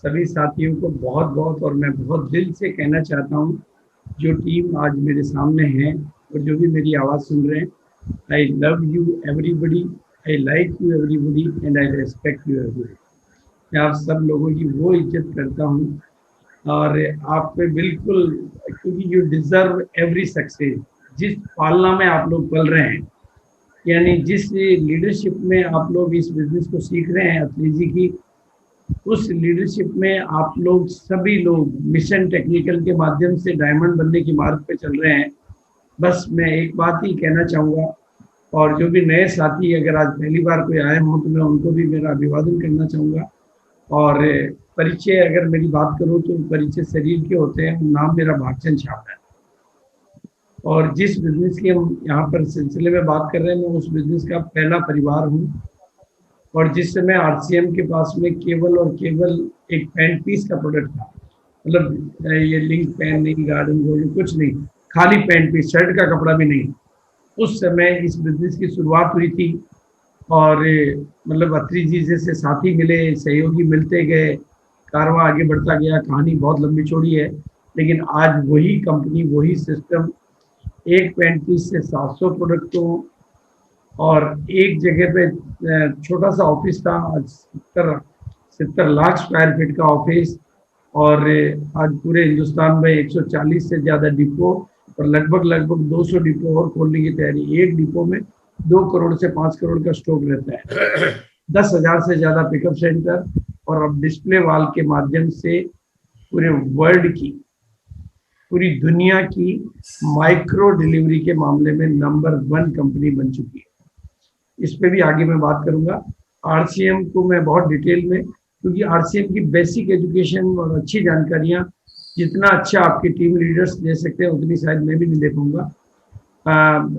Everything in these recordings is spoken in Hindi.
सभी साथियों को बहुत बहुत और मैं बहुत दिल से कहना चाहता हूँ, जो टीम आज मेरे सामने है और जो भी मेरी आवाज़ सुन रहे हैं, I love you everybody, I like you everybody and I respect you everybody. मैं आप सब लोगों की वो इज्जत करता हूँ और आप पे बिल्कुल, क्योंकि यू डिजर्व एवरी सक्सेस। जिस पालना में आप लोग पल रहे हैं, यानी जिस लीडरशिप में आप लोग इस बिजनेस को सीख रहे हैं अत्रि जी की, उस लीडरशिप में आप लोग सभी लोग मिशन टेक्निकल के माध्यम से डायमंड बनने की मार्ग पे चल रहे हैं। बस मैं एक बात ही कहना चाहूँगा, और जो भी नए साथी अगर आज पहली बार कोई आए हों तो मैं उनको भी मेरा अभिवादन करना चाहूँगा। और परिचय अगर मेरी बात करूँ तो परिचय शरीर के होते हैं। नाम मेरा भागचंद छाप है और जिस बिजनेस की हम यहाँ पर सिलसिले में बात कर रहे हैं, मैं उस बिजनेस का पहला परिवार हूँ। और जिस समय आरसीएम के पास में केवल और केवल एक पैंट पीस का प्रोडक्ट था, मतलब ये लिंक पैन नहीं, गार्डन गोल्ड कुछ नहीं, खाली पैंट पीस, शर्ट का कपड़ा भी नहीं, उस समय इस बिजनेस की शुरुआत हुई थी। और मतलब अत्रि जी जैसे साथी मिले, सहयोगी मिलते गए, कारवां आगे बढ़ता गया। कहानी बहुत लंबी चौड़ी है, लेकिन आज वही कंपनी, वही सिस्टम, एक पैंट पीस से 700 प्रोडक्टों और एक जगह पे छोटा सा ऑफिस था, आज 70 लाख स्क्वायर फीट का ऑफिस। और आज पूरे हिंदुस्तान में 140 से ज़्यादा डिपो और लगभग 200 डिपो और खोलने की तैयारी। एक डिपो में 2 करोड़ से 5 करोड़ का स्टॉक रहता है। 10,000 से ज़्यादा पिकअप सेंटर और अब डिस्प्ले वॉल के माध्यम से पूरे वर्ल्ड की, पूरी दुनिया की माइक्रो डिलीवरी के मामले में नंबर 1 कंपनी बन चुकी है। इस पे भी आगे मैं बात करूंगा। आरसीएम को मैं बहुत डिटेल में, क्योंकि आरसीएम की बेसिक एजुकेशन और अच्छी जानकारियां जितना अच्छा आपके टीम लीडर्स दे सकते हैं, उतनी शायद मैं भी नहीं दे पाऊंगा।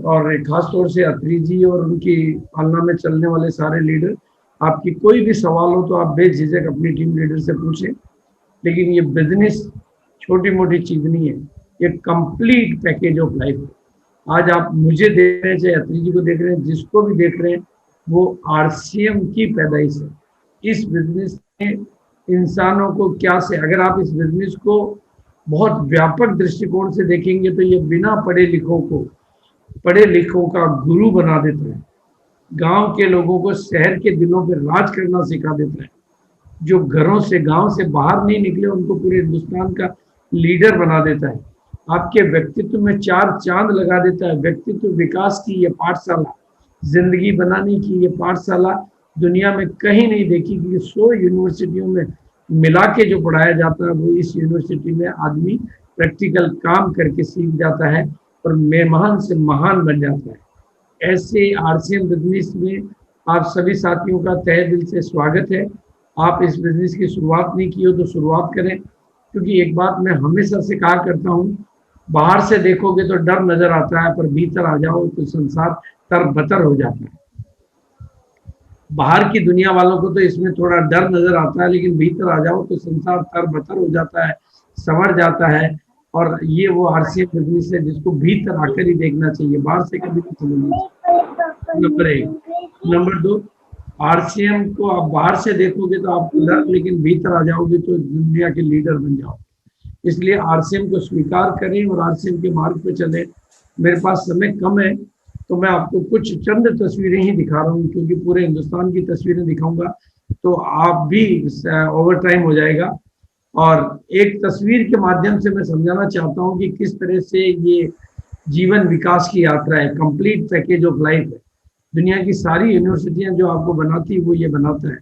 और खास तौर से अत्रि जी और उनकी पालना में चलने वाले सारे लीडर, आपकी कोई भी सवाल हो तो आप बेझिझक अपनी टीम लीडर से पूछें। लेकिन ये बिजनेस छोटी मोटी चीज नहीं है, ये कंप्लीट पैकेज ऑफ लाइफ है। आज आप मुझे देख रहे हैं, चाहे अत्रि जी को देख रहे हैं, जिसको भी देख रहे हैं, वो आरसीएम की पैदाइश है। इस बिजनेस में इंसानों को क्या से, अगर आप इस बिजनेस को बहुत व्यापक दृष्टिकोण से देखेंगे तो ये बिना पढ़े लिखों को पढ़े लिखों का गुरु बना देता है। गांव के लोगों को शहर के दिलों पर राज करना सिखा देता है। जो घरों से, गांव से बाहर नहीं निकले, उनको पूरे हिंदुस्तान का लीडर बना देता है। आपके व्यक्तित्व में 4 चांद लगा देता है। व्यक्तित्व विकास की ये पाठशाला, जिंदगी बनाने की ये पाठशाला दुनिया में कहीं नहीं देखी, क्योंकि 100 यूनिवर्सिटियों में मिला के जो पढ़ाया जाता है, वो इस यूनिवर्सिटी में आदमी प्रैक्टिकल काम करके सीख जाता है और मेहमान से महान बन जाता है। ऐसे आरसीएम बिजनेस में आप सभी साथियों का तहे दिल से स्वागत है। आप इस बिजनेस की शुरुआत नहीं की हो तो शुरुआत करें, क्योंकि एक बात मैं हमेशा से कहा करता हूँ, बाहर से देखोगे तो डर नजर आता है, पर भीतर आ जाओ तो संसार तरबतर हो जाता है। बाहर की दुनिया वालों को तो इसमें थोड़ा डर नजर आता है, लेकिन भीतर आ जाओ तो संसार तरबतर हो जाता है, संवर जाता है। और ये वो आरसीएम बिजनेस है जिसको भीतर आकर ही देखना चाहिए, बाहर से कभी नहीं समझना चाहिए। नंबर 1। नंबर 2, आरसीएम को आप बाहर से देखोगे तो आपको डर, लेकिन भीतर आ जाओगे तो दुनिया के लीडर बन जाओ। इसलिए आरसीएम को स्वीकार करें और आरसीएम के मार्ग पे चलें। मेरे पास समय कम है तो मैं आपको कुछ चंद तस्वीरें ही दिखा रहा हूँ, क्योंकि पूरे हिंदुस्तान की तस्वीरें दिखाऊंगा तो आप भी ओवर टाइम हो जाएगा। और एक तस्वीर के माध्यम से मैं समझाना चाहता हूँ कि किस तरह से ये जीवन विकास की यात्रा है, कंप्लीट पैकेज ऑफ लाइफ है। दुनिया की सारी यूनिवर्सिटियां जो आपको बनाती है, वो ये बनाता है।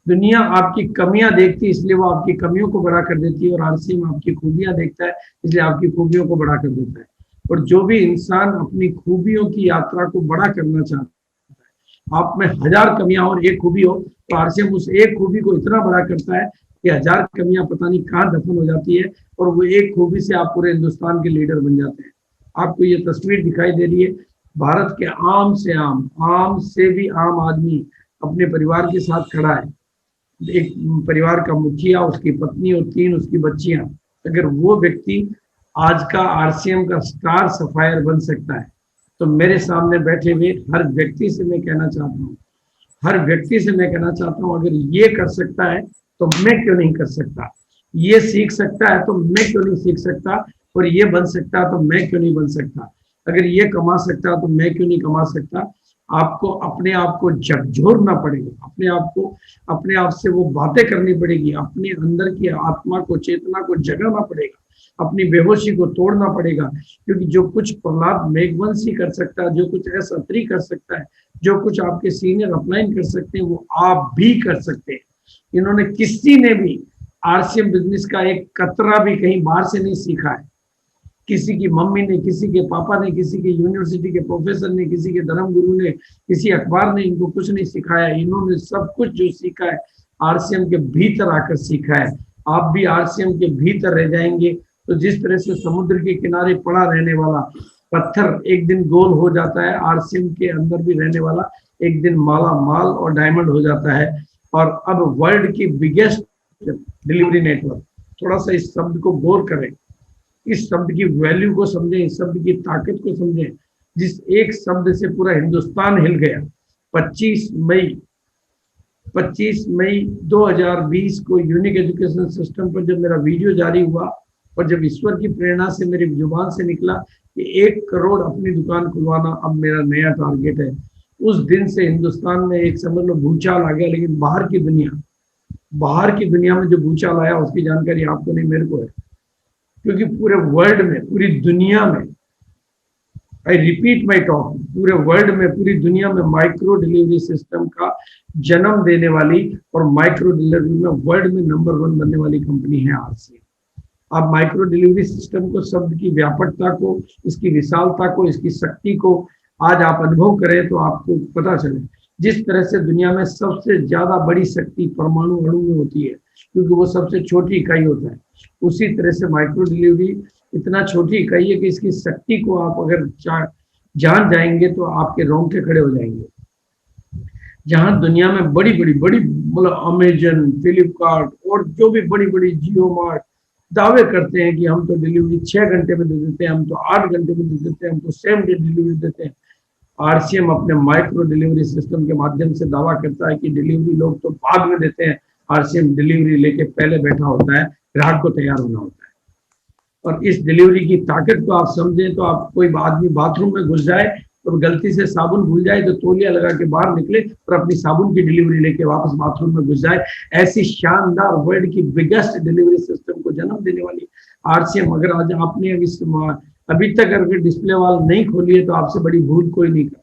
दुनिया आपकी कमियां देखती है, इसलिए वो आपकी कमियों को बड़ा कर देती है, और आरसीएम आपकी खूबियां देखता है, इसलिए आपकी खूबियों को बड़ा कर देता है। और जो भी इंसान अपनी खूबियों की यात्रा को बड़ा करना चाहता है, आप में 1000 कमियां और एक खूबी हो, तो आरसीएम उस एक खूबी को इतना बड़ा करता है कि 1000 कमियां पता नहीं कहाँ दफन हो जाती है, और वो एक खूबी से आप पूरे हिंदुस्तान के लीडर बन जाते हैं। आपको ये तस्वीर दिखाई दे रही है, भारत के आम से भी आम आदमी अपने परिवार के साथ खड़ा है। एक परिवार का मुखिया, उसकी पत्नी और 3 उसकी बच्चियां। अगर वो व्यक्ति आज का आरसीएम का स्टार सफायर बन सकता है, तो मेरे सामने बैठे हुए हर व्यक्ति से मैं कहना चाहता हूँ, अगर ये कर सकता है तो मैं क्यों नहीं कर सकता, ये सीख सकता है तो मैं क्यों नहीं सीख सकता, और ये बन सकता है तो मैं क्यों नहीं बन सकता, अगर ये कमा सकता है तो मैं क्यों नहीं कमा सकता। आपको अपने आप को झकझोरना पड़ेगा, अपने आप से वो बातें करनी पड़ेगी, अपने अंदर की आत्मा को, चेतना को जगाना पड़ेगा, अपनी बेहोशी को तोड़ना पड़ेगा। क्योंकि जो कुछ प्रहलाद मेघवंशी कर सकता है, जो कुछ एस अत्री कर सकता है, जो कुछ आपके सीनियर अपलाइन कर सकते हैं, वो आप भी कर सकते हैं। इन्होंने किसी ने भी आरसीएम बिजनेस का एक कतरा भी कहीं बाहर से नहीं सीखा है। किसी की मम्मी ने, किसी के पापा ने, किसी के यूनिवर्सिटी के प्रोफेसर ने, किसी के धर्म गुरु ने, किसी अखबार ने इनको कुछ नहीं सिखाया। इन्होंने सब कुछ जो सीखा है आरसीएम के भीतर आकर सीखा है। आप भी आरसीएम के भीतर रह जाएंगे तो जिस तरह से समुद्र के किनारे पड़ा रहने वाला पत्थर एक दिन गोल हो जाता है, आरसीएम के अंदर भी रहने वाला एक दिन माला माल और डायमंड हो जाता है। और अब वर्ल्ड की बिगेस्ट डिलीवरी नेटवर्क, थोड़ा सा इस शब्द को गौर करें, इस शब्द की वैल्यू को समझें, इस शब्द की ताकत को समझें, जिस एक शब्द से पूरा हिंदुस्तान हिल गया। 25 मई 2020 को यूनिक एजुकेशन सिस्टम पर जब मेरा वीडियो जारी हुआ और जब ईश्वर की प्रेरणा से मेरी जुबान से निकला कि 1 करोड़ अपनी दुकान खुलवाना अब मेरा नया टारगेट है, उस दिन से हिंदुस्तान में एक समझ लो भूचाल आ गया। लेकिन बाहर की दुनिया में जो भूचाल आया उसकी जानकारी आपको नहीं, मेरे को है। क्योंकि पूरे वर्ल्ड में, पूरी दुनिया में, आई रिपीट माई टॉक, पूरे वर्ल्ड में, पूरी दुनिया में माइक्रो डिलीवरी सिस्टम का जन्म देने वाली और माइक्रो डिलीवरी में वर्ल्ड में नंबर 1 बनने वाली कंपनी है आरसीएम। आप माइक्रो डिलीवरी सिस्टम को, शब्द की व्यापकता को, इसकी विशालता को, इसकी शक्ति को आज आप अनुभव करें तो आपको पता चले। जिस तरह से दुनिया में सबसे ज्यादा बड़ी शक्ति परमाणु अणु में होती है, क्योंकि वो सबसे छोटी इकाई होता है, उसी तरह से माइक्रो डिलीवरी इतना छोटी इकाई है कि इसकी शक्ति को आप अगर जान जाएंगे तो आपके रोंगटे खड़े हो जाएंगे। जहां दुनिया में बड़ी मतलब अमेजन, फ्लिपकार्ट और जो भी बड़ी जियो मार्ट दावे करते हैं कि हम तो डिलीवरी 6 घंटे में दे देते हैं, हम तो 8 घंटे में दे देते हैं, हम तो सेम डे डिलीवरी देते हैं। आरसीएम अपने माइक्रो डिलीवरी सिस्टम के माध्यम से दावा करता है कि डिलीवरी लोग तो बाद में देते हैं, आरसीएम डिलीवरी लेके पहले बैठा होता है, ग्राहक को तैयार होना होता है। और इस डिलीवरी की ताकत को आप समझें तो आप, कोई आदमी बाथरूम में घुस जाए तो गलती से साबुन भूल जाए तो तौलिया लगा के बाहर निकले और अपनी साबुन की डिलीवरी लेके वापस बाथरूम में घुस जाए। ऐसी शानदार वर्ल्ड की बिगेस्ट डिलीवरी सिस्टम को जन्म देने वाली आरसीएम, अगर आज आपने अभी तक अगर डिस्प्ले वॉल नहीं खोली है तो आपसे बड़ी भूल कोई नहीं कर।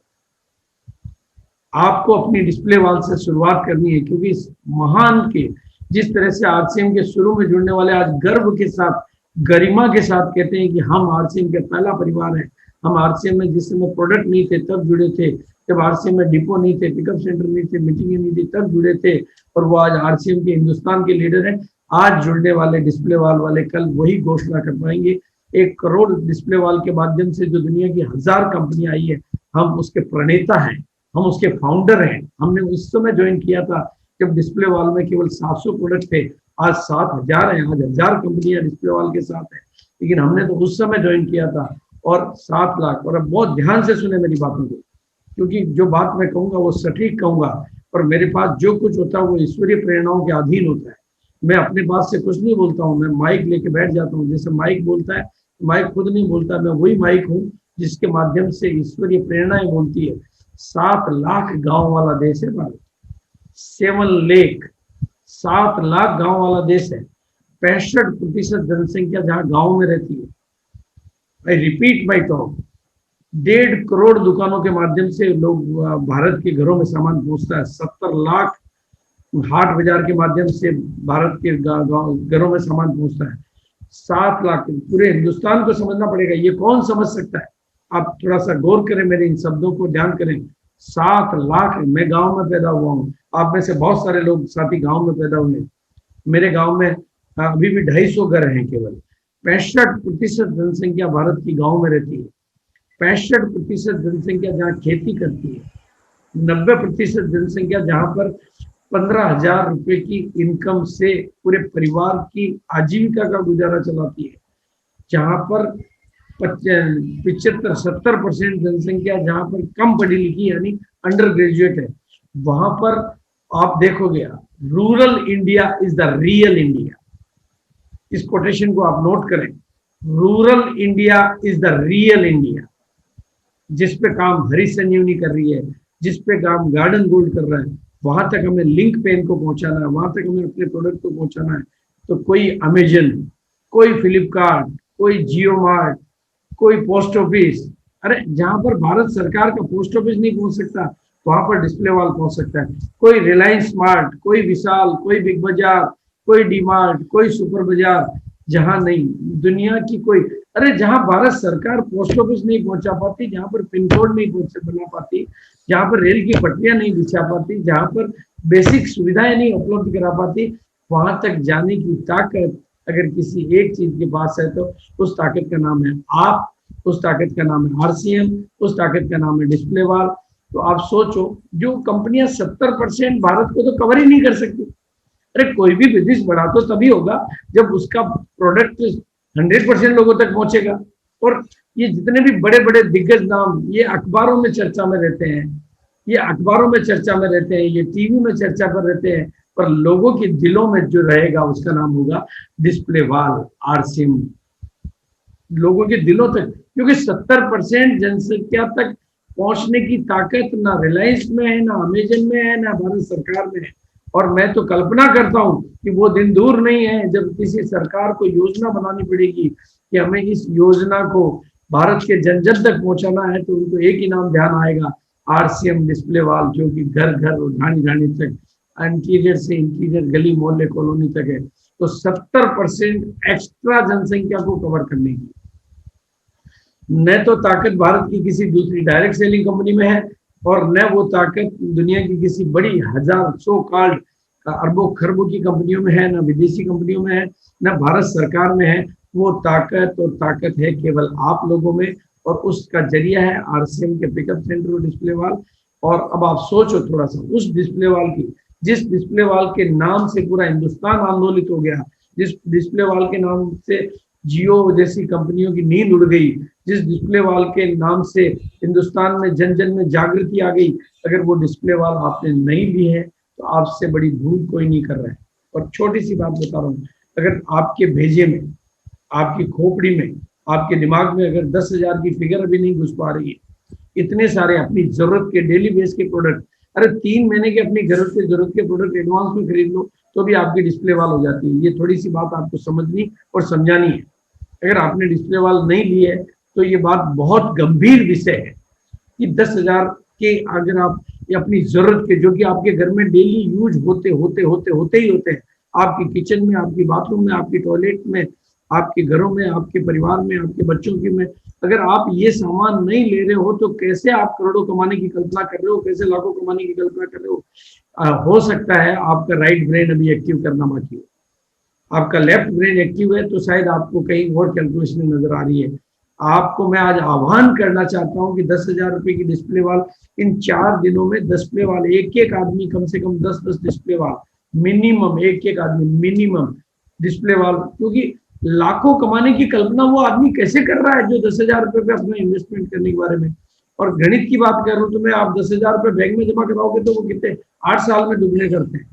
आपको अपनी डिस्प्ले वॉल से शुरुआत करनी है, क्योंकि इस महान के, जिस तरह से आरसीएम के शुरू में जुड़ने वाले आज गर्व के साथ, गरिमा के साथ कहते हैं कि हम आरसीएम का पहला परिवार है। हम आरसीएम में जिस समय प्रोडक्ट नहीं थे तब जुड़े थे, जब आरसीएम में डिपो नहीं थे, पिकअप सेंटर नहीं थे, मीटिंग नहीं थी, तब जुड़े थे, और वो आज आरसीएम के हिंदुस्तान के लीडर हैं। आज जुड़ने वाले डिस्प्ले वॉल वाले कल वही घोषणा कर पाएंगे। 1 करोड़ डिस्प्ले वॉल के माध्यम से जो दुनिया की 1000 कंपनियां आई है, हम उसके प्रणेता हैं, हम उसके फाउंडर हैं। हमने उस समय ज्वाइन किया था जब डिस्प्ले वॉल में केवल 700 प्रोडक्ट थे, आज 7000 है, आज 1000 कंपनियां डिस्प्ले वॉल के साथ है। लेकिन हमने तो उस समय ज्वाइन किया था, और 7 लाख। और अब बहुत ध्यान से सुने मेरी बातों को, क्योंकि जो बात मैं कहूंगा वो सटीक कहूंगा, और मेरे पास जो कुछ होता है वो ईश्वरीय प्रेरणाओं के अधीन होता है। मैं अपने पास से कुछ नहीं बोलता हूँ, मैं माइक लेके बैठ जाता हूँ। जैसे माइक बोलता है, माइक खुद नहीं बोलता, मैं वही माइक हूँ जिसके माध्यम से ईश्वरीय प्रेरणाएं बोलती है। 7 लाख गांव वाला देश है भारत, 7 लेक, 7 लाख गांव वाला देश है। 65% जनसंख्या जहां गांव में रहती है। I repeat my talk, 1.5 crore दुकानों के माध्यम से लोग भारत के घरों में सामान पहुंचता है। 70 लाख हाट बाजार के माध्यम से भारत के घरों में सामान पहुंचता है। 7 लाख, पूरे हिंदुस्तान को समझना पड़ेगा। ये कौन समझ सकता है? आप थोड़ा सा गौर करें, मेरे इन शब्दों को ध्यान करें। 7 लाख, मैं गांव में पैदा हुआ हूँ, आप में से बहुत सारे लोग साथी गांव में पैदा हुए। मेरे गांव में अभी भी 250 घर हैं केवल। 65% जनसंख्या भारत की गांव में रहती है। 65% जनसंख्या जहाँ खेती करती है। 90% जनसंख्या जहाँ पर 15,000 रुपए की इनकम से पूरे परिवार की आजीविका का गुजारा चलाती है। जहाँ पर 75-70% जनसंख्या जहाँ पर कम पढ़ी लिखी यानी अंडर ग्रेजुएट है, वहां पर आप देखोगे rural India is the real India. इस कोटेशन को आप नोट करें, rural India is the real India. जिस पे काम हरी संजीवनी कर रही है, जिस पे काम गार्डन गोल्ड कर रहा है, वहां तक हमें लिंक पेन को पहुंचाना है, वहां तक हमें अपने प्रोडक्ट को पहुंचाना है। तो कोई अमेजन, कोई फ्लिपकार्ट, कोई जियो मार्ट, कोई पोस्ट ऑफिस, अरे जहां पर भारत सरकार का पोस्ट ऑफिस नहीं पहुंच सकता, वहां पर डिस्प्ले वॉल पहुंच सकता है। कोई रिलायंस स्मार्ट, कोई विशाल, कोई बिग बाजार, कोई डी मार्ट, कोई सुपर बाजार, जहां नहीं, दुनिया की कोई, अरे जहां भारत सरकार पोस्ट ऑफिस नहीं पहुंचा पाती, जहां पर पिन कोड नहीं बना पाती, जहां पर रेल की पटरियां नहीं बिछा पाती, जहां पर बेसिक सुविधाएं नहीं उपलब्ध करा पाती, वहां तक जाने की ताकत अगर किसी एक चीज के पास है तो उस ताकत का नाम है आप, उस ताकत का नाम है आरसीएम, उस ताकत का नाम है डिस्प्ले वॉल। तो आप सोचो, जो कंपनियां 70% भारत को तो कवर ही नहीं कर सकती, अरे कोई भी बिजनेस बड़ा तो तभी होगा जब उसका प्रोडक्ट 100% लोगों तक पहुंचेगा। और ये जितने भी बड़े बड़े दिग्गज नाम ये अखबारों में चर्चा में रहते हैं, ये अखबारों में चर्चा में रहते हैं, ये टीवी में चर्चा पर रहते हैं, पर लोगों के दिलों में जो रहेगा उसका नाम होगा डिस्प्ले वॉल, आरसीएम। लोगों के दिलों तक, क्योंकि 70% जनसंख्या तक पहुंचने की ताकत ना रिलायंस में है, ना अमेजन में है, ना भारत सरकार में है। और मैं तो कल्पना करता हूं कि वो दिन दूर नहीं है जब किसी सरकार को योजना बनानी पड़ेगी कि हमें इस योजना को भारत के जन जन तक पहुंचाना है, तो उनको एक ही नाम ध्यान आएगा, आरसीएम डिस्प्ले वॉल, जो कि घर घर और घानी घानी तक, इंटीरियर से इंटीरियर, गली मोहल्ले कॉलोनी तक है। तो 70% एक्स्ट्रा जनसंख्या को कवर करने की न तो ताकत भारत की किसी दूसरी डायरेक्ट सेलिंग कंपनी में है, और न वो ताकत दुनिया की किसी बड़ी हजार सौ कार्ड अरबों खरबों की कंपनियों में है, न विदेशी कंपनियों में है, न भारत सरकार में है। वो ताकत है केवल आप लोगों में, और उसका जरिया है आरसीएम के पिकअप सेंटर और डिस्प्ले वॉल। और अब आप सोचो थोड़ा सा उस डिस्प्ले वॉल की, जिस डिस्प्ले वॉल के नाम से पूरा हिंदुस्तान आंदोलित हो गया, जिस डिस्प्ले वॉल के नाम से जियो जैसी कंपनियों की नींद उड़ गई, जिस डिस्प्ले वॉल के नाम से हिंदुस्तान में जन जन में जागृति आ गई, अगर वो डिस्प्ले वॉल आपने नहीं ली है तो आपसे बड़ी भूल कोई नहीं कर रहा है। और छोटी सी बात बता रहा हूँ, अगर आपके भेजे में, आपकी खोपड़ी में, आपके दिमाग में अगर 10,000 की फिगर अभी नहीं घुस पा रही है, इतने सारे अपनी जरूरत के डेली बेस के प्रोडक्ट, अरे 3 महीने के अपनी जरूरत के प्रोडक्ट एडवांस में खरीद लो तो भी आपकी डिस्प्ले वॉल हो जाती है। ये थोड़ी सी बात आपको समझनी और समझानी है। अगर आपने डिस्प्ले वॉल नहीं ली है तो ये बात बहुत गंभीर विषय है कि 10,000 के अगर आप अपनी जरूरत के, जो कि आपके घर में डेली यूज होते ही होते हैं, आपकी किचन में, आपकी बाथरूम में, आपकी टॉयलेट में, आपके घरों में, आपके परिवार में, आपके बच्चों की में, अगर आप ये सामान नहीं ले रहे हो तो कैसे आप करोड़ों कमाने की कल्पना कर रहे हो, कैसे लाखों कमाने की कल्पना कर रहे हो। हो सकता है आपका राइट ब्रेन अभी एक्टिव करना बाकी हो, आपका लेफ्ट ब्रेन एक्टिव है, तो शायद आपको कहीं और कैलकुलेशन नजर आ रही है। आपको मैं आज आह्वान करना चाहता हूं कि 10,000 रुपए की डिस्प्ले वॉल इन 4 दिनों में, डिस्प्ले वॉल एक आदमी कम से कम 10 डिस्प्ले वॉल मिनिमम, एक आदमी मिनिमम डिस्प्ले वॉल, क्योंकि लाखों कमाने की कल्पना वो आदमी कैसे कर रहा है जो 10,000 रुपए पे अपना इन्वेस्टमेंट करने के बारे में। और गणित की बात कर रहा हूं तो मैं, आप 10,000 रुपए बैंक में जमा कराओगे तो वो कितने 8 साल में डूबने करते हैं।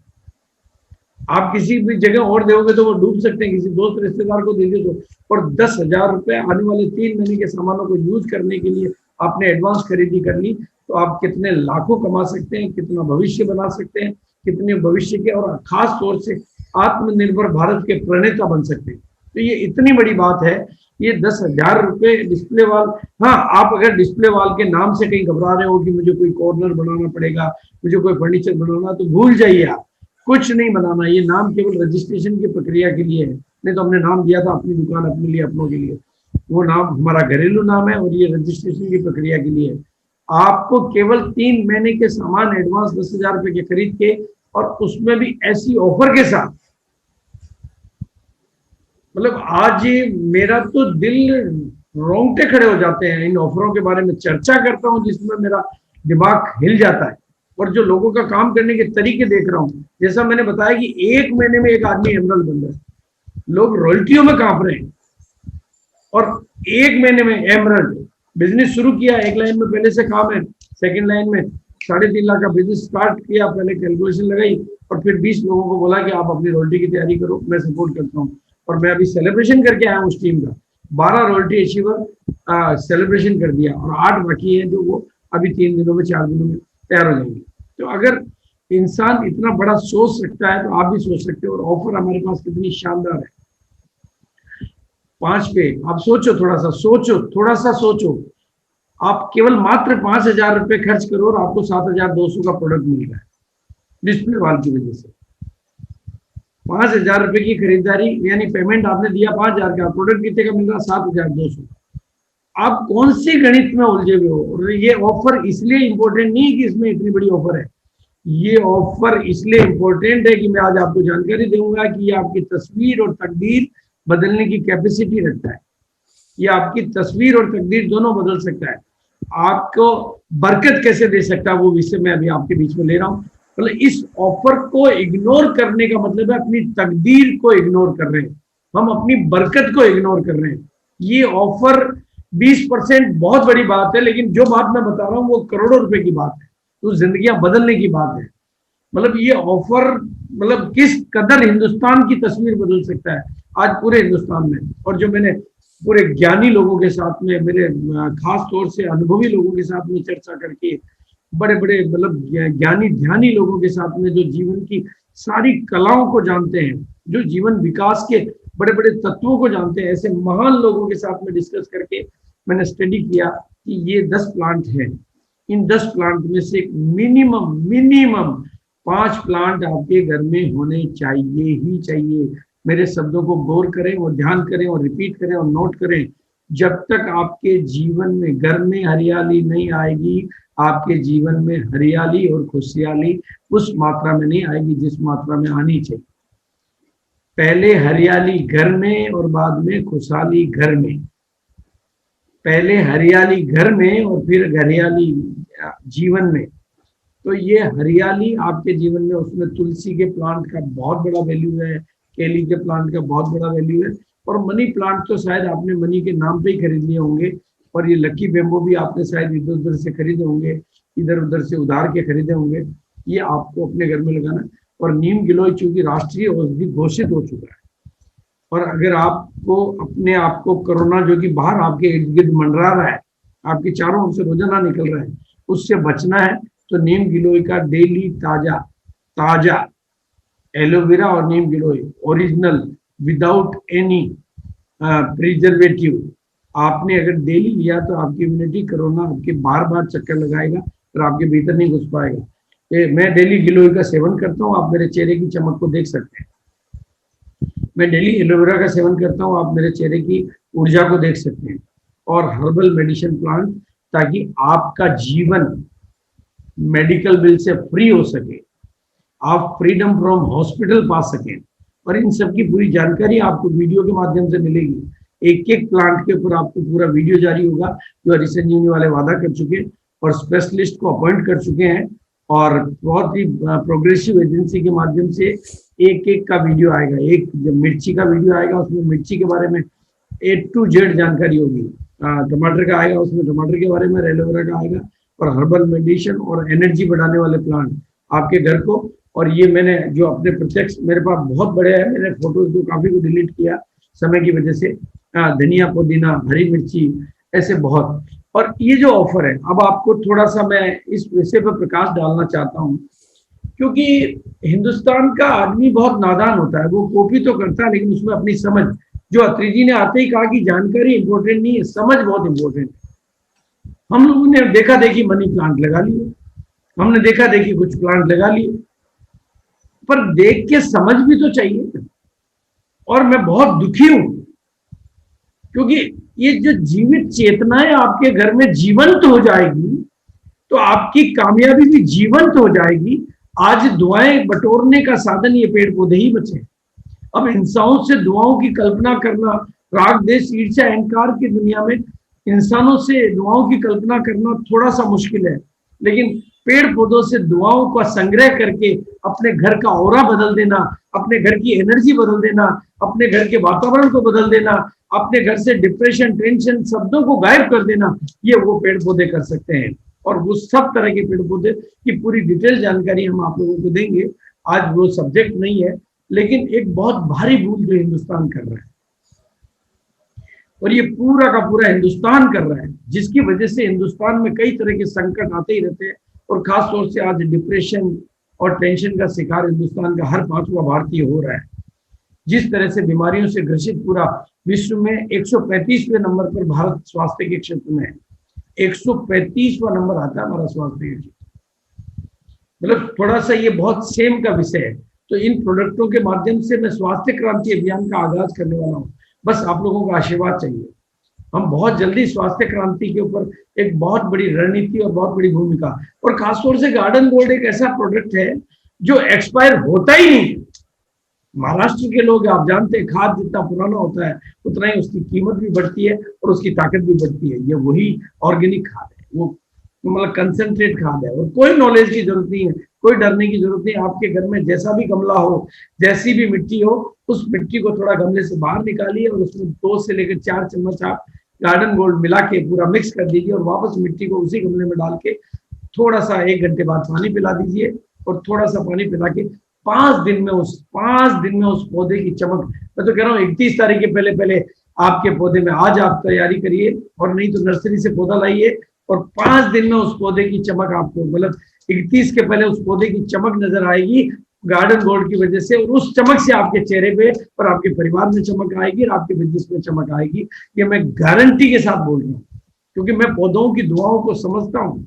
आप किसी भी जगह और दोगे तो वो डूब सकते हैं, किसी दोस्त रिश्तेदार को दे दो। और 10,000 रुपए आने वाले 3 महीने के सामानों को यूज करने के लिए आपने एडवांस खरीदी कर ली, तो आप कितने लाखों कमा सकते हैं, कितना भविष्य बना सकते हैं, कितने भविष्य के और खास तौर से आत्मनिर्भर भारत के प्रणेता बन सकते हैं। तो ये इतनी बड़ी बात है। ये 10,000 रुपए डिस्प्ले वॉल, हाँ आप अगर डिस्प्ले वॉल के नाम से कहीं घबरा रहे हो कि मुझे कोई कॉर्नर बनाना पड़ेगा, मुझे कोई फर्नीचर बनाना, तो भूल जाइए, आप कुछ नहीं बनाना। ये नाम केवल रजिस्ट्रेशन की प्रक्रिया के लिए है। नहीं तो हमने नाम दिया था अपनी दुकान, अपने लिए, अपनों के लिए, वो नाम हमारा घरेलू नाम है और ये रजिस्ट्रेशन की प्रक्रिया के लिए है। आपको केवल 3 महीने के सामान एडवांस 10,000 रुपए के खरीद के, और उसमें भी ऐसी ऑफर के साथ, मतलब आज मेरा तो दिल रोंगटे खड़े हो जाते हैं इन ऑफरों के बारे में चर्चा करता हूं, जिसमें मेरा दिमाग हिल जाता है। और जो लोगों का काम करने के तरीके देख रहा हूं, जैसा मैंने बताया कि 1 महीने में एक आदमी एमरल्ड बन रहा है, लोग रॉयल्टियों में कांप रहे हैं, और 1 महीने में एमरल्ड बिजनेस शुरू किया, एक लाइन में पहले से काम है, सेकंड लाइन में 3.5 लाख का बिजनेस स्टार्ट किया, पहले कैलकुलेशन लगाई और फिर 20 लोगों को बोला कि आप अपनी रॉयल्टी की तैयारी करो, मैं सपोर्ट करता हूँ। और मैं अभी सेलिब्रेशन करके आया हूँ उस टीम का, 12 रॉयल्टी अचीवर सेलिब्रेशन कर दिया और 8 बाकी है जो वो अभी 3 दिनों में 4 दिनों में तैयार हो जाएंगे। तो अगर इंसान इतना बड़ा सोच सकता है तो आप भी सोच सकते हो। और ऑफर हमारे पास कितनी शानदार है। 5 पे आप सोचो, थोड़ा सा सोचो। आप केवल मात्र 5,000 रुपए खर्च करो और आपको 7,200 का प्रोडक्ट मिल रहा है डिस्प्ले वॉल की वजह से। 5,000 रुपए की खरीदारी यानी पेमेंट आपने दिया 5,000 का, प्रोडक्ट कितने का मिल रहा? 7,200। आप कौन सी गणित में उलझे हुए हो? और ये ऑफर इसलिए इंपॉर्टेंट नहीं है कि इसमें इतनी बड़ी ऑफर है, ये ऑफर इसलिए इंपॉर्टेंट है कि मैं आज आपको जानकारी दूंगा कि ये आपकी तस्वीर और तकदीर बदलने की कैपेसिटी रखता है। ये आपकी तस्वीर और तकदीर दोनों बदल सकता है। आपको बरकत कैसे दे सकता है वो विषय मैं अभी आपके बीच में ले रहा हूं। मतलब इस ऑफर को इग्नोर करने का मतलब है अपनी तकदीर को इग्नोर कर रहे हैं, हम अपनी बरकत को इग्नोर कर रहे हैं। ये ऑफर 20% बहुत बड़ी बात है, लेकिन जो बात मैं बता रहा हूँ वो करोड़ों रुपए की बात है, तो जिंदगियां बदलने की बात है। मतलब ये ऑफर मतलब किस कदर हिंदुस्तान की तस्वीर बदल सकता है आज पूरे हिंदुस्तान में। और जो मैंने पूरे ज्ञानी लोगों के साथ में, मेरे खास तौर से अनुभवी लोगों के साथ में चर्चा करके, बड़े बड़े मतलब ज्ञानी ध्यानी लोगों के साथ में जो जीवन की सारी कलाओं को जानते हैं, जो जीवन विकास के बड़े बड़े तत्वों को जानते हैं, ऐसे महान लोगों के साथ में डिस्कस करके मैंने स्टडी किया कि ये 10 प्लांट हैं। इन 10 प्लांट में से मिनिमम 5 प्लांट आपके घर में होने चाहिए ही चाहिए। मेरे शब्दों को गौर करें और ध्यान करें और रिपीट करें और नोट करें। जब तक आपके जीवन में घर में हरियाली नहीं आएगी, आपके जीवन में हरियाली और खुशहाली उस मात्रा में नहीं आएगी जिस मात्रा में आनी चाहिए। पहले हरियाली घर में और बाद में खुशहाली घर में। पहले हरियाली घर में और फिर हरियाली जीवन में। तो ये हरियाली आपके जीवन में, उसमें तुलसी के प्लांट का बहुत बड़ा वैल्यू है, केली के प्लांट का बहुत बड़ा वैल्यू है। और मनी प्लांट तो शायद आपने मनी के नाम पे ही खरीद लिए होंगे, और ये लकी बेम्बो भी आपने शायद इधर उधर से खरीदे होंगे, इधर उधर से उधार के खरीदे होंगे। ये आपको अपने घर में लगाना। और नीम गिलोय चूंकि राष्ट्रीय औषधि घोषित हो चुका है, और अगर आपको अपने आप को कोरोना जो कि बाहर आपके इर्द गिर्द मंडरा रहा है, आपके चारों ओर से रोजाना निकल रहा है, उससे बचना है तो नीम गिलोय का डेली ताजा एलोवेरा और नीम गिलोय ओरिजिनल विदाउट एनी प्रिजर्वेटिव आपने अगर डेली लिया तो आपकी इम्यूनिटी, कोरोना आपके बार बार चक्कर लगाएगा और आपके भीतर नहीं घुस पाएगा। मैं डेली गिलोय का सेवन करता हूँ, आप मेरे चेहरे की चमक को देख सकते हैं। मैं डेली एलोवेरा का सेवन करता हूँ, आप मेरे चेहरे की ऊर्जा को देख सकते हैं। और हर्बल मेडिसिन प्लांट, ताकि आपका जीवन मेडिकल बिल से फ्री हो सके, आप फ्रीडम फ्रॉम हॉस्पिटल पा सकें। और इन सब की पूरी जानकारी आपको वीडियो के माध्यम से मिलेगी। एक एक प्लांट के ऊपर आपको पूरा वीडियो जारी होगा, जो हरी संजीवनी वाले वादा कर चुके हैं और स्पेशलिस्ट को अपॉइंट कर चुके हैं, और बहुत ही प्रोग्रेसिव एजेंसी के माध्यम से एक एक का वीडियो आएगा। एक जब मिर्ची का वीडियो आएगा, उसमें मिर्ची के बारे में A to Z जानकारी होगी। टमाटर का आएगा, उसमें टमाटर के बारे में, एलोवेरा का आएगा, और हर्बल मेडिसिन और एनर्जी बढ़ाने वाले प्लांट आपके घर को। और ये मैंने जो अपने प्रत्यक्ष, मेरे पास बहुत बड़े हैं, मैंने फोटोज तो काफी को डिलीट किया समय की वजह से। धनिया, पुदीना, हरी मिर्ची, ऐसे बहुत। और ये जो ऑफर है, अब आपको थोड़ा सा मैं इस विषय पर प्रकाश डालना चाहता हूँ, क्योंकि हिंदुस्तान का आदमी बहुत नादान होता है। वो कॉपी तो करता है, लेकिन उसमें अपनी समझ, जो अत्री जी ने आते ही कहा कि जानकारी इंपॉर्टेंट नहीं है, समझ बहुत इंपॉर्टेंट है। हम लोगों ने देखा देखी मनी प्लांट लगा लिए, हमने देखा देखी कुछ प्लांट लगा लिए, पर देख के समझ भी तो चाहिए। और मैं बहुत दुखी हूं, क्योंकि ये जो जीवित चेतनाएं आपके घर में जीवंत हो जाएगी, तो आपकी कामयाबी भी जीवंत हो जाएगी। आज दुआएं बटोरने का साधन ये पेड़ पौधे ही बचे। अब इंसानों से दुआओं की कल्पना करना, राग देश ईर्ष्या अहंकार की दुनिया में इंसानों से दुआओं की कल्पना करना थोड़ा सा मुश्किल है, लेकिन पेड़ पौधों से दुआओं का संग्रह करके अपने घर का ऑरा बदल देना, अपने घर की एनर्जी बदल देना, अपने घर के वातावरण को बदल देना, अपने घर से डिप्रेशन, टेंशन, शब्दों को गायब कर देना, ये वो पेड़ पौधे कर सकते हैं। और वो सब तरह के पेड़ पौधे की पूरी डिटेल जानकारी हम आप लोगों को देंगे। आज वो सब्जेक्ट नहीं है, लेकिन एक बहुत भारी भूल जो हिंदुस्तान कर रहा है, और ये पूरा का पूरा हिंदुस्तान कर रहा है, जिसकी वजह से हिंदुस्तान में कई तरह के संकट आते ही रहते हैं, और खास तौर से आज डिप्रेशन और टेंशन का शिकार हिंदुस्तान का हर 5वां भारतीय हो रहा है। जिस तरह से बीमारियों से ग्रसित पूरा विश्व में 135वें नंबर पर भारत स्वास्थ्य के क्षेत्र में है। 135वां नंबर आता है हमारा स्वास्थ्य के क्षेत्र। मतलब थोड़ा सा ये बहुत सेम का विषय है। तो इन प्रोडक्टों के माध्यम से मैं स्वास्थ्य क्रांति अभियान का आगाज करने वाला हूँ। बस आप लोगों का आशीर्वाद चाहिए। हम बहुत जल्दी स्वास्थ्य क्रांति के ऊपर एक बहुत बड़ी रणनीति और बहुत बड़ी भूमिका, और खासतौर से गार्डन गोल्ड एक ऐसा प्रोडक्ट है जो एक्सपायर होता ही नहीं। महाराष्ट्र के लोग, आप जानते हैं, खाद जितना पुराना होता है उतना ही उसकी कीमत भी बढ़ती है और उसकी ताकत भी बढ़ती है। ये वही ऑर्गेनिक खाद है, वो मतलब कंसंट्रेट खाद है, और कोई नॉलेज की जरूरत नहीं है, कोई डरने की जरूरत नहीं। आपके घर में जैसा भी गमला हो, जैसी भी मिट्टी हो, उस मिट्टी को थोड़ा गमले से बाहर निकालिए और उसमें 2 से लेकर 4 चम्मच आप गार्डन गोल्ड मिला के पूरा मिक्स कर दीजिए, और वापस मिट्टी को उसी गमले में डाल के थोड़ा सा 1 घंटे बाद पानी पिला दीजिए, और थोड़ा सा पानी पिला के 5 दिन में उस पौधे की चमक, मैं तो कह रहा हूँ 31 तारीख के पहले पहले आपके पौधे में आज आप तैयारी करिए, और नहीं तो नर्सरी से पौधा लाइए, और 5 दिन में उस पौधे की चमक आपको, मतलब 31 के पहले उस पौधे की चमक नजर आएगी गार्डन गोल्ड की वजह से, और उस चमक से आपके चेहरे पे और आपके परिवार में चमक आएगी और आपके बिजनेस में चमक आएगी। ये मैं गारंटी के साथ बोल रहा हूँ, क्योंकि मैं पौधों की दुआओं को समझता हूँ।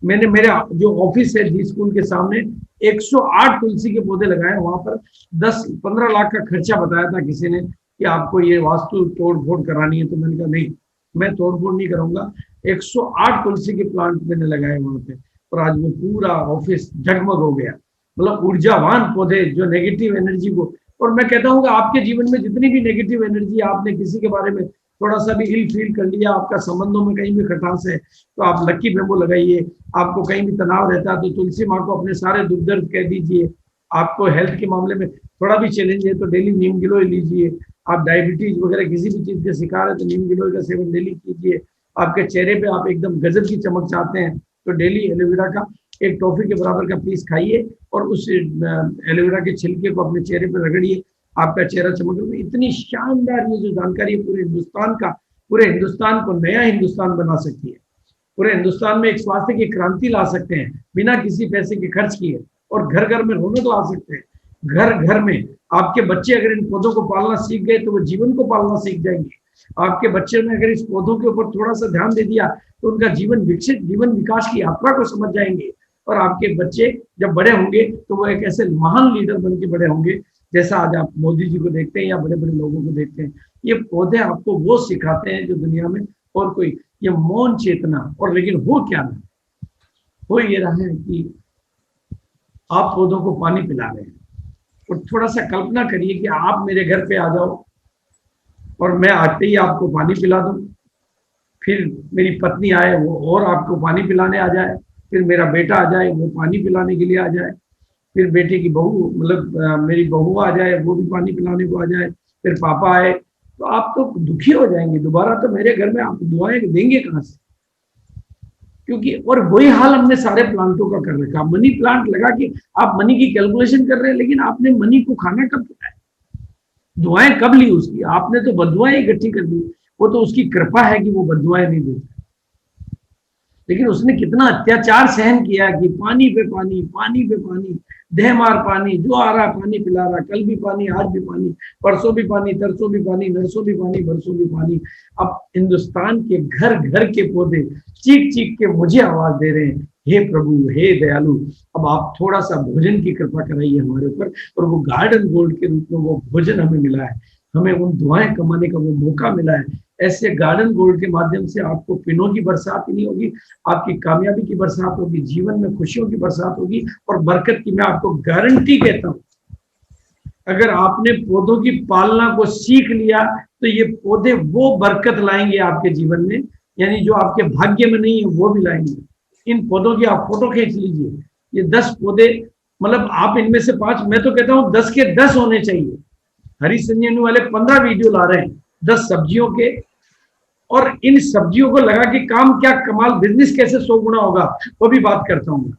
मैंने मेरा जो ऑफिस है जी स्कूल के सामने 108 तुलसी के पौधे लगाए। वहां पर 10-15 लाख का खर्चा बताया था किसी ने कि आपको ये वास्तु तोड़ फोड़ करानी है, तो मैंने कहा नहीं, मैं तोड़ फोड़ नहीं करूंगा। 108 तुलसी के प्लांट मैंने लगाए वहां पे, और आज वो पूरा ऑफिस जगमग हो गया। मतलब ऊर्जावान पौधे जो नेगेटिव एनर्जी को, और मैं कहता हूँ कि आपके जीवन में जितनी भी नेगेटिव एनर्जी, आपने किसी के बारे में थोड़ा सा भी इल फील कर लिया, आपका संबंधों में कहीं भी खटास है, तो आप लक्की बेम्बो लगाइए। आपको कहीं भी तनाव रहता है तो तुलसी माँ को अपने सारे दुख दर्द कह दीजिए। आपको हेल्थ के मामले में थोड़ा भी चैलेंज है तो डेली नीम गिलोय लीजिए। आप डायबिटीज वगैरह किसी भी चीज के शिकार है तो नीम गिलोय का सेवन डेली कीजिए। आपके चेहरे पे आप एकदम गजब की चमक चाहते हैं तो डेली एलोवेरा का एक टॉफी के बराबर का पीस खाइए, और उस एलोवेरा के छिलके को अपने चेहरे पर रगड़िए, आपका चेहरा चमक। इतनी शानदार ये जो जानकारी है पूरे हिंदुस्तान का, पूरे हिंदुस्तान को नया हिंदुस्तान बना सकती है। पूरे हिंदुस्तान में एक स्वास्थ्य की क्रांति ला सकते हैं बिना किसी पैसे के खर्च किए, और घर घर में रौनक ला सकते हैं। घर घर में आपके बच्चे अगर इन पौधों को पालना सीख गए तो वो जीवन को पालना सीख जाएंगे। आपके बच्चे ने अगर इस पौधों के ऊपर थोड़ा सा ध्यान दे दिया तो उनका जीवन विकास की यात्रा को समझ जाएंगे, और आपके बच्चे जब बड़े होंगे तो वो एक ऐसे महान लीडर बन के बड़े होंगे, जैसा आज आप मोदी जी को देखते हैं या बड़े बड़े लोगों को देखते हैं। ये पौधे आपको वो सिखाते हैं जो दुनिया में और कोई, ये मौन चेतना। और लेकिन हो क्या ना, हो ये रहा है कि आप पौधों को पानी पिला रहे हैं, और थोड़ा सा कल्पना करिए कि आप मेरे घर पे आ जाओ और मैं आते ही आपको पानी पिला दूं, फिर मेरी पत्नी आए वो और आपको पानी पिलाने आ जाए, फिर मेरा बेटा आ जाए वो पानी पिलाने के लिए आ जाए, फिर बेटे की बहू मतलब मेरी बहू आ जाए वो भी पानी पिलाने को आ जाए, फिर पापा आए, तो आप तो दुखी हो जाएंगे। दोबारा तो मेरे घर में आप दुआएं देंगे कहाँ से? क्योंकि और वही हाल हमने सारे प्लांटों का कर रखा। मनी प्लांट लगा के आप मनी की कैलकुलेशन कर रहे हैं, लेकिन आपने मनी को खाना कब खिलाया? दुआएं कब ली उसकी? आपने तो बदुआएं इकट्ठी कर दी। वो तो उसकी कृपा है कि वो बदुआएं नहीं देता, लेकिन उसने कितना अत्याचार सहन किया कि पानी पे पानी, पानी पे पानी, देह मार पानी, जो आ रहा पानी पिला रहा, कल भी पानी, आज भी पानी, परसों भी पानी, तरसों भी पानी, नरसों भी पानी, बरसों भी पानी। अब हिंदुस्तान के घर घर के पौधे चीख चीख के मुझे आवाज दे रहे हैं, हे प्रभु, हे दयालु, अब आप थोड़ा सा भोजन की कृपा कराइए हमारे ऊपर। और वो गार्डन गोल्ड के रूप में वो भोजन हमें मिला है, हमें उन दुआएं कमाने का वो मौका मिला है। ऐसे गार्डन गोल्ड के माध्यम से आपको पिनों की बरसात ही नहीं होगी, आपकी कामयाबी की बरसात होगी, जीवन में खुशियों की बरसात होगी और बरकत की। मैं आपको गारंटी कहता हूँ, अगर आपने पौधों की पालना को सीख लिया तो ये पौधे वो बरकत लाएंगे आपके जीवन में, यानी जो आपके भाग्य में नहीं है वो भी लाएंगे। इन पौधों की आप फोटो खींच लीजिए। ये 10 पौधे, मतलब आप इनमें से 5, मैं तो कहता हूँ 10 के 10 होने चाहिए। हरी संजीवनी वाले 15 वीडियो ला रहे हैं, 10 सब्जियों के, और इन सब्जियों को लगा के काम क्या कमाल, बिजनेस कैसे 100 गुना होगा, वो भी बात करता हूँ।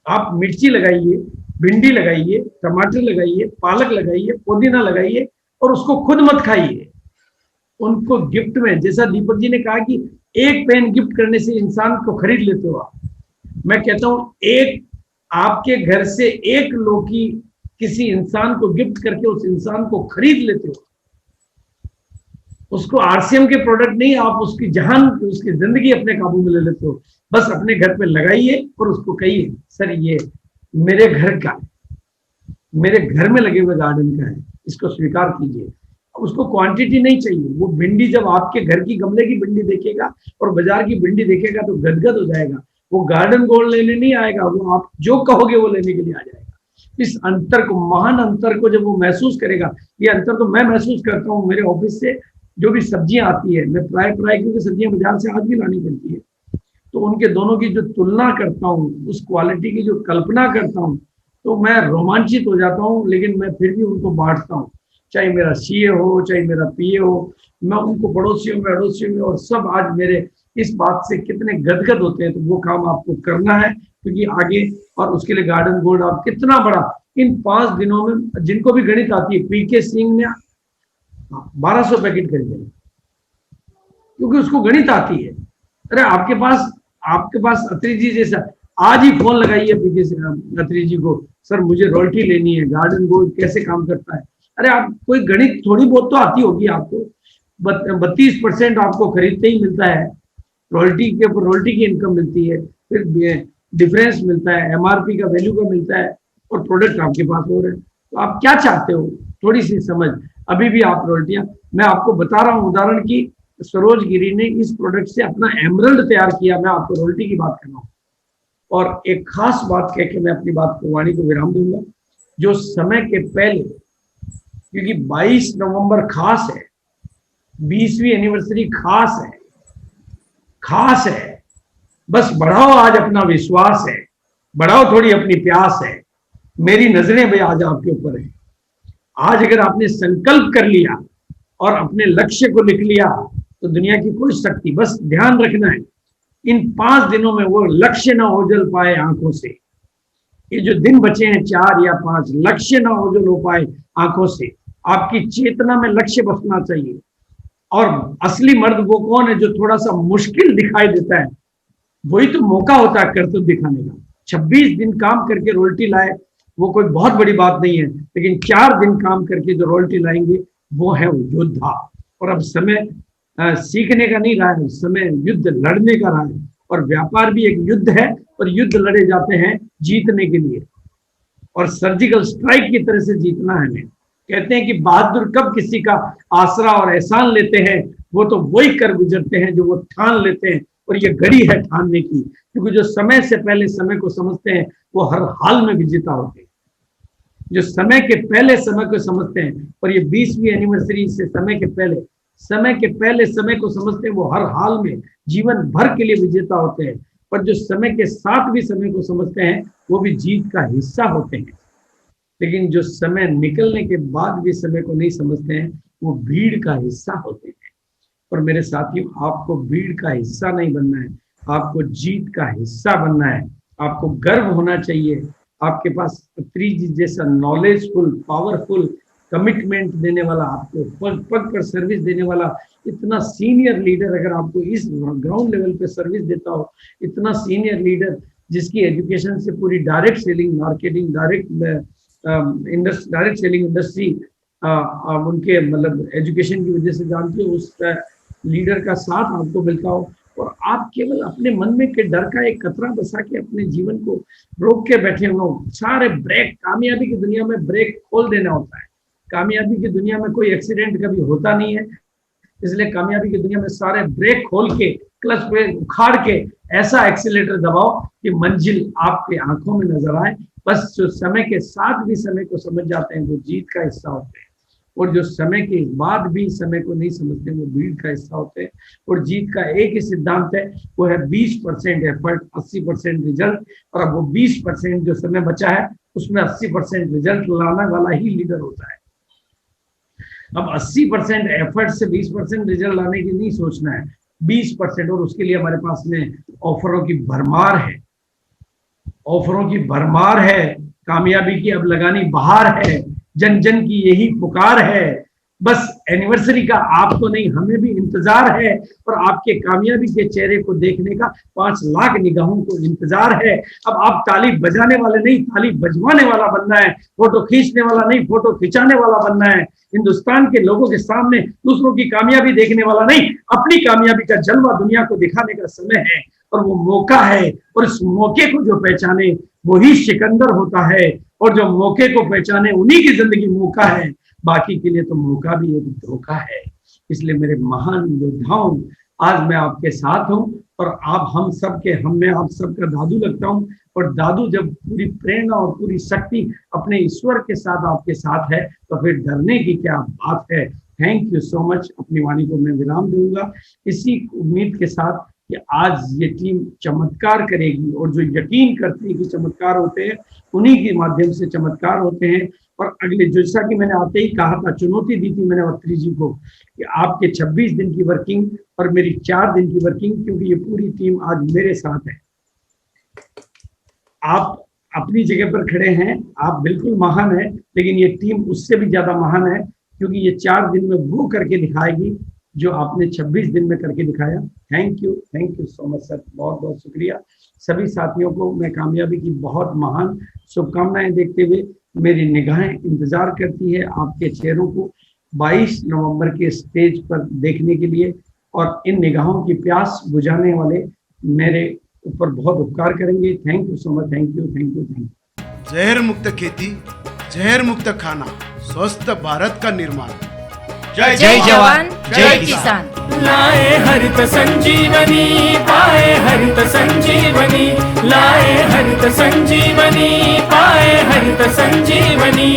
आप मिर्ची लगाइए, भिंडी लगाइए, टमाटर लगाइए, पालक लगाइए, पुदीना लगाइए और उसको खुद मत खाइए, उनको गिफ्ट में, जैसा दीपक जी ने कहा कि एक पेन गिफ्ट करने से इंसान को खरीद लेते हो आप, मैं कहता हूं एक आपके घर से एक लौकी किसी इंसान को गिफ्ट करके उस इंसान को खरीद लेते हो, उसको आरसीएम के प्रोडक्ट नहीं, आप उसकी जान, उसकी जिंदगी अपने काबू में ले लेते हो। बस अपने घर पे लगाइए और उसको कहिए सर ये मेरे घर का है, मेरे घर में लगे हुए गार्डन का है, इसको स्वीकार कीजिए। उसको क्वांटिटी नहीं चाहिए, वो भिंडी जब आपके घर की गमले की भिंडी देखेगा और बाजार की भिंडी देखेगा तो गदगद हो जाएगा, वो गार्डन गोल्ड लेने नहीं आएगा, वो आप जो कहोगे वो लेने के लिए आ जाएगा। इस अंतर को, महान अंतर को जब वो महसूस करेगा, ये अंतर तो मैं महसूस करता हूँ मेरे ऑफिस से जो भी सब्जियां आती है, मैं प्राय क्योंकि सब्जियां बाजार से आज भी लानी पड़ती है, तो उनके दोनों की जो तुलना करता हूँ, उस क्वालिटी की जो कल्पना करता हूँ, तो मैं रोमांचित हो जाता हूँ। लेकिन मैं फिर भी उनको बांटता हूँ, चाहे मेरा सीए हो, चाहे मेरा पीए हो, मैं उनको पड़ोसियों में, अड़ोसियों में, और सब आज मेरे इस बात से कितने गदगद होते हैं। तो वो काम आपको करना है, क्योंकि आगे, और उसके लिए गार्डन गोल्ड आप कितना बड़ा, इन 5 दिनों में जिनको भी गणित आती है, पीके सिंह ने 1200 पैकेट खरीदे, क्योंकि उसको गणित आती है। अरे आपके पास अत्री जी जैसा, आज ही फोन लगाइए पीके अत्री जी को, सर मुझे रॉयल्टी लेनी है, गार्डन गोल्ड कैसे काम करता है। अरे आप कोई गणित थोड़ी बहुत तो आती होगी आपको, 32% आपको खरीदते ही मिलता है, रॉयल्टी के ऊपर रॉयल्टी की इनकम मिलती है, फिर डिफरेंस मिलता है, एमआरपी का वैल्यू का मिलता है, और प्रोडक्ट आपके पास हो रहे हैं। तो आप क्या चाहते हो, थोड़ी सी समझ, अभी भी आप रॉयल्टियां, मैं आपको बता रहा हूं उदाहरण की, सरोज गिरी ने इस प्रोडक्ट से अपना एमरल्ड तैयार किया, मैं आपको रॉयल्टी की बात कर रहा हूँ। और एक खास बात कह के मैं अपनी बात को, वाणी को विराम दूंगा, जो समय के पहले, क्योंकि 22 नवंबर खास है, 20वीं एनिवर्सरी खास है, खास है, बस बढ़ाओ आज अपना विश्वास है, बढ़ाओ थोड़ी अपनी प्यास है, मेरी नजरें भी आज आपके ऊपर है। आज अगर आपने संकल्प कर लिया और अपने लक्ष्य को लिख लिया तो दुनिया की कोई शक्ति, बस ध्यान रखना है इन 5 दिनों में वो लक्ष्य ना ओझल पाए आंखों से, ये जो दिन बचे हैं 4 या 5, लक्ष्य ना ओझल हो पाए आंखों से, आपकी चेतना में लक्ष्य बसना चाहिए। और असली मर्द वो कौन है, जो थोड़ा सा मुश्किल दिखाई देता है, वही तो मौका होता है कर्तव्य दिखाने का। 26 दिन काम करके रॉयल्टी लाए, वो कोई बहुत बड़ी बात नहीं है, लेकिन 4 दिन काम करके जो रॉयल्टी लाएंगे वो है योद्धा। और अब समय सीखने का नहीं रहा है, समय युद्ध लड़ने का रहा है, और व्यापार भी एक युद्ध है, और युद्ध लड़े जाते हैं जीतने के लिए, और सर्जिकल स्ट्राइक की तरह से जीतना है। हमें कहते हैं कि बहादुर कब किसी का आसरा और एहसान लेते हैं, वो तो वही कर गुजरते हैं जो वो ठान लेते हैं, और ये घड़ी है ठानने की, क्योंकि जो समय से पहले समय को समझते हैं वो हर हाल में विजेता होते हैं। जो समय के पहले समय को समझते हैं, और ये 20वीं एनिवर्सरी से समय के पहले समय को समझते हैं, वो हर हाल में जीवन भर के लिए विजेता होते हैं। पर जो समय के साथ भी समय को समझते हैं वो भी जीत का हिस्सा होते हैं। लेकिन जो समय निकलने के बाद भी समय को नहीं समझते हैं वो भीड़ का हिस्सा होते हैं। और मेरे साथियों, आपको भीड़ का हिस्सा नहीं बनना है, आपको जीत का हिस्सा बनना है। आपको गर्व होना चाहिए, आपके पास अत्री जी जैसा नॉलेजफुल, पावरफुल, कमिटमेंट देने वाला, आपको पग पग पर सर्विस देने वाला इतना सीनियर लीडर अगर आपको इस ग्राउंड लेवल पे सर्विस देता हो, इतना सीनियर लीडर जिसकी एजुकेशन से पूरी direct selling, marketing, direct selling industry उनके मतलब एजुकेशन की वजह से जानते हो, उस लीडर का साथ आपको मिलता हो, और आप केवल अपने मन में के डर का एक कतरा बसा के अपने जीवन को रोक के बैठे हो। सारे ब्रेक, कामयाबी की दुनिया में ब्रेक खोल देना होता है। कामयाबी की दुनिया में कोई एक्सीडेंट कभी होता नहीं है, इसलिए कामयाबी की दुनिया में सारे ब्रेक खोल के, क्लच पे उखाड़ के ऐसा एक्सीलेटर दबाओ कि मंजिल आपके आंखों में नजर आए। बस जो समय के साथ भी समय को समझ जाते हैं वो जीत का हिस्सा होते हैं, और जो समय के बाद भी समय को नहीं समझते वो भीड़ का हिस्सा होते हैं। और जीत का एक ही सिद्धांत है, वो है 20% एफर्ट, 80% रिजल्ट। और अब वो 20% जो समय बचा है उसमें 80% रिजल्ट लाने वाला ही लीडर होता है। अब 80% एफर्ट से 20% रिजल्ट लाने की नहीं सोचना है, 20%, और उसके लिए हमारे पास में ऑफरों की भरमार है, ऑफरों की भरमार है, कामयाबी की अब लगानी बहार है, जन जन की यही पुकार है। बस एनिवर्सरी का आपको नहीं हमें भी इंतजार है, और आपके कामयाबी के चेहरे को देखने का 5 लाख निगाहों को इंतजार है। अब आप ताली बजाने वाले नहीं, ताली बजवाने वाला बनना है, फोटो खींचने वाला नहीं, फोटो खिंचाने वाला बनना है। हिंदुस्तान के लोगों के सामने दूसरों की कामयाबी देखने वाला नहीं, अपनी कामयाबी का जलवा दुनिया को दिखाने का समय है, और वो मौका है। और इस मौके को जो पहचाने वही सिकंदर होता है, और जो मौके को पहचाने उन्हीं की जिंदगी मौका है। बाकी के लिए तो मौका भी एक धोखा है। इसलिए मेरे महान योद्धाओं, आज मैं आपके साथ हूं, और आप हम सब के मैं आप सबका दादू लगता हूं। और दादू जब पूरी प्रेरणा और पूरी शक्ति अपने ईश्वर के साथ आपके साथ है, तो फिर डरने की क्या बात है। Thank you so much. अपनी वाणी को मैं विराम दूंगा इसी उम्मीद के साथ कि आज ये टीम चमत्कार करेगी, और जो यकीन करते हैं कि चमत्कार होते हैं उन्हीं के माध्यम से चमत्कार होते हैं। और अगले, जैसा कि मैंने आते ही कहा था, चुनौती दी थी मैंने अत्री जी को कि आपके 26 दिन की वर्किंग और मेरी 4 दिन की वर्किंग, क्योंकि ये पूरी टीम आज मेरे साथ है। आप अपनी जगह पर खड़े हैं, आप बिल्कुल महान है, लेकिन ये टीम उससे भी ज्यादा महान है, क्योंकि ये 4 दिन में वो करके दिखाएगी जो आपने 26 दिन में करके दिखाया। Thank you so much sir, बहुत बहुत शुक्रिया। सभी साथियों को मैं कामयाबी की बहुत महान शुभकामनाएं देखते हुए, मेरी निगाहें इंतजार करती है आपके चेहरों को 22 नवंबर के स्टेज पर देखने के लिए, और इन निगाहों की प्यास बुझाने वाले मेरे ऊपर बहुत उपकार करेंगे। Thank you so much. Thank you. जहर मुक्त खेती, जहर मुक्त खाना, स्वस्थ भारत का निर्माण। जय जवान जय किसान। लाए हरित संजीवनी, पाए हरित संजीवनी, लाए हरित संजीवनी, पाए हरित संजीवनी।